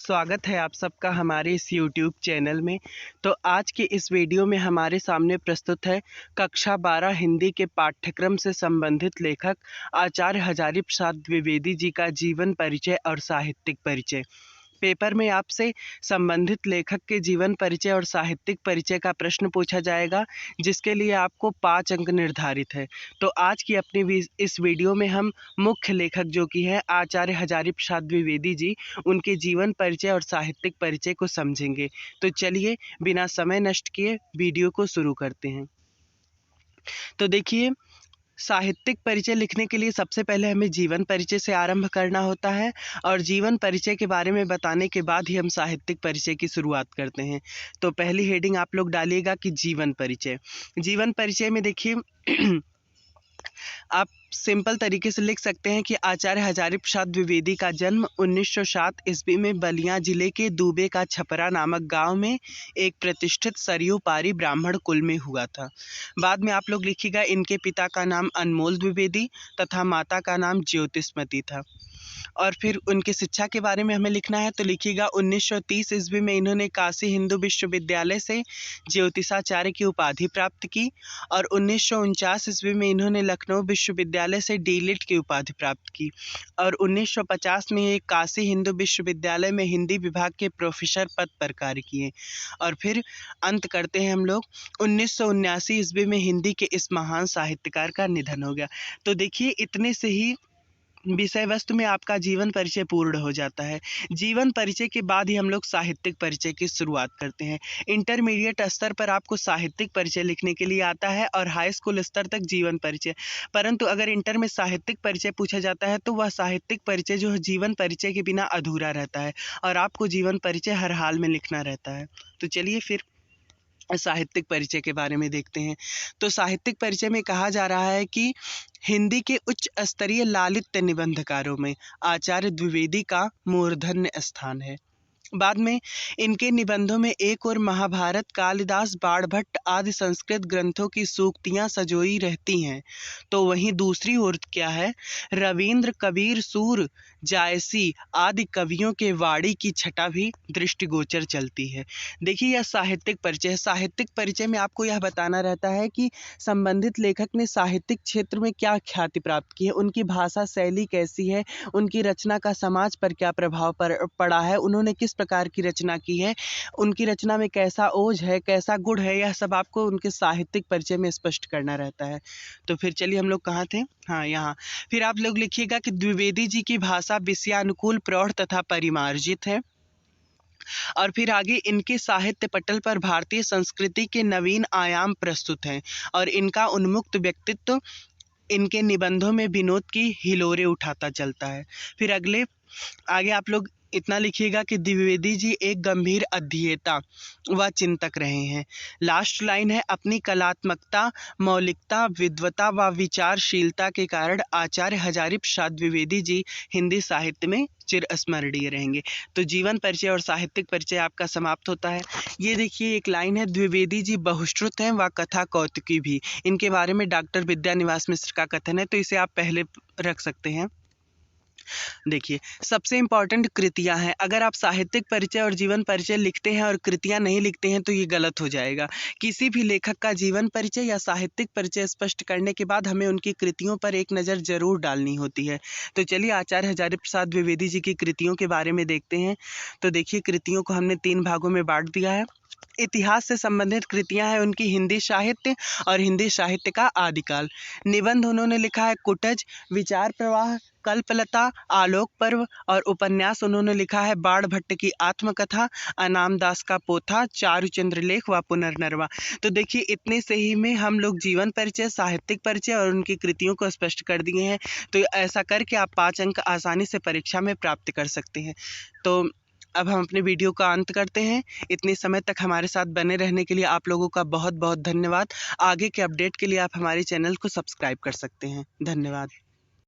स्वागत है आप सबका हमारे इस YouTube चैनल में। तो आज के इस वीडियो में हमारे सामने प्रस्तुत है कक्षा 12 हिंदी के पाठ्यक्रम से संबंधित लेखक आचार्य हजारी प्रसाद द्विवेदी जी का जीवन परिचय और साहित्यिक परिचय। पेपर में आपसे संबंधित लेखक के जीवन परिचय और साहित्यिक परिचय का प्रश्न पूछा जाएगा, जिसके लिए आपको 5 अंक निर्धारित है। तो आज की अपनी इस वीडियो में हम मुख्य लेखक जो कि है आचार्य हजारी प्रसाद द्विवेदी जी, उनके जीवन परिचय और साहित्यिक परिचय को समझेंगे। तो चलिए बिना समय नष्ट किए वीडियो को शुरू करते हैं। तो देखिए, साहित्यिक परिचय लिखने के लिए सबसे पहले हमें जीवन परिचय से आरंभ करना होता है और जीवन परिचय के बारे में बताने के बाद ही हम साहित्यिक परिचय की शुरुआत करते हैं। तो पहली हेडिंग आप लोग डालिएगा कि जीवन परिचय। जीवन परिचय में देखिए आप सिंपल तरीके से लिख सकते हैं कि आचार्य हजारी प्रसाद द्विवेदी का जन्म 1907 ईस्वी में बलिया जिले के दूबे का छपरा नामक गांव में एक प्रतिष्ठित सरयू पारी ब्राह्मण कुल में हुआ था। बाद में आप लोग लिखिएगा इनके पिता का नाम अनमोल द्विवेदी तथा माता का नाम ज्योतिष्मती था। और फिर उनकी शिक्षा के बारे में हमें लिखना है, तो लिखिएगा 1930 ईस्वी में इन्होंने काशी हिंदू विश्वविद्यालय से ज्योतिषाचार्य की उपाधि प्राप्त की और 1949 ईस्वी में इन्होंने लखनऊ विश्वविद्यालय से डीलिट की उपाधि प्राप्त की और 1950 में ये काशी हिंदू विश्वविद्यालय में हिंदी विभाग के प्रोफेसर पद पर कार्य किए। और फिर अंत करते हैं हम लोग 1979 ईस्वी में हिंदी के इस महान साहित्यकार का निधन हो गया। तो देखिए, इतने से ही विषय वस्तु में आपका जीवन परिचय पूर्ण हो जाता है। जीवन परिचय के बाद ही हम लोग साहित्यिक परिचय की शुरुआत करते हैं। इंटरमीडिएट स्तर पर आपको साहित्यिक परिचय लिखने के लिए आता है और हाई स्कूल स्तर तक जीवन परिचय। परंतु अगर इंटर में साहित्यिक परिचय पूछा जाता है तो वह साहित्यिक परिचय जो है जीवन परिचय के बिना अधूरा रहता है और आपको जीवन परिचय हर हाल में लिखना रहता है। तो चलिए फिर साहित्यिक परिचय के बारे में देखते हैं। तो साहित्यिक परिचय में कहा जा रहा है कि हिंदी के उच्च स्तरीय लालित्य निबंधकारों में आचार्य द्विवेदी का मूर्धन्य स्थान है। बाद में इनके निबंधों में एक और महाभारत, कालिदास, बाणभट्ट आदि संस्कृत ग्रंथों की सूक्तियां सजोई रहती हैं, तो वहीं दूसरी ओर क्या है, रविंद्र, कबीर, सूर, जायसी आदि कवियों के वाणी की छटा भी दृष्टिगोचर चलती है। देखिए, यह साहित्यिक परिचय है। साहित्यिक परिचय में आपको यह बताना रहता है कि संबंधित लेखक ने साहित्यिक क्षेत्र में क्या ख्याति प्राप्त की है, उनकी भाषा शैली कैसी है, उनकी रचना का समाज पर क्या प्रभाव पड़ा है, उन्होंने किस प्रकार की रचना की है, उनकी रचना में कैसा ओज है, कैसा गुण है, यह सब आपको उनके साहित्यिक परिचय में स्पष्ट करना रहता है। तो फिर चलिए हम लोग कहाँ थे, हाँ यहाँ। फिर आप लोग लिखिएगा कि द्विवेदी जी की भाषा विषयानुकूल, प्रौढ़ तथा परिमार्जित है। और फिर आगे इनके साहित्य पटल पर भारतीय संस्कृति के नवीन आयाम प्रस्तुत हैं और इनका उन्मुक्त व्यक्तित्व इनके निबंधों में विनोद की हिलोरे उठाता चलता है। फिर आगे आप लोग इतना लिखिएगा कि द्विवेदी जी एक गंभीर अध्येता व चिंतक रहे हैं। लास्ट लाइन है, अपनी कलात्मकता, मौलिकता, विद्वता व विचारशीलता के कारण आचार्य हजारी प्रसाद द्विवेदी जी हिंदी साहित्य में चिरस्मरणीय रहेंगे। तो जीवन परिचय और साहित्यिक परिचय आपका समाप्त होता है। ये देखिए एक लाइन है, द्विवेदी जी बहुश्रुत हैं व कथा कौतुकी भी। इनके बारे में डॉक्टर विद्यानिवास मिश्र का कथन है, तो इसे आप पहले रख सकते हैं। देखिए, सबसे इम्पॉर्टेंट कृतियां हैं। अगर आप साहित्यिक परिचय और जीवन परिचय लिखते हैं और कृतियां नहीं लिखते हैं तो ये गलत हो जाएगा। किसी भी लेखक का जीवन परिचय या साहित्यिक परिचय स्पष्ट करने के बाद हमें उनकी कृतियों पर एक नज़र जरूर डालनी होती है। तो चलिए आचार्य हजारी प्रसाद द्विवेदी जी की कृतियों के बारे में देखते हैं। तो देखिए, कृतियों को हमने 3 भागों में बांट दिया है। इतिहास से संबंधित कृतियां हैं उनकी हिंदी साहित्य और हिंदी साहित्य का आदिकाल। निबंध उन्होंने लिखा है कुटज, विचार प्रवाह, कल्पलता, आलोक पर्व और उपन्यास उन्होंने लिखा है बाणभट्ट की आत्मकथा, अनामदास का पोथा, चारुचंद्र लेख व पुनर्नरवा। तो देखिए, इतने से ही में हम लोग जीवन परिचय, साहित्यिक परिचय और उनकी कृतियों को स्पष्ट कर दिए हैं। तो ऐसा करके आप 5 अंक आसानी से परीक्षा में प्राप्त कर सकते हैं। तो अब हम अपने वीडियो का अंत करते हैं। इतने समय तक हमारे साथ बने रहने के लिए आप लोगों का बहुत बहुत धन्यवाद। आगे के अपडेट के लिए आप हमारे चैनल को सब्सक्राइब कर सकते हैं। धन्यवाद।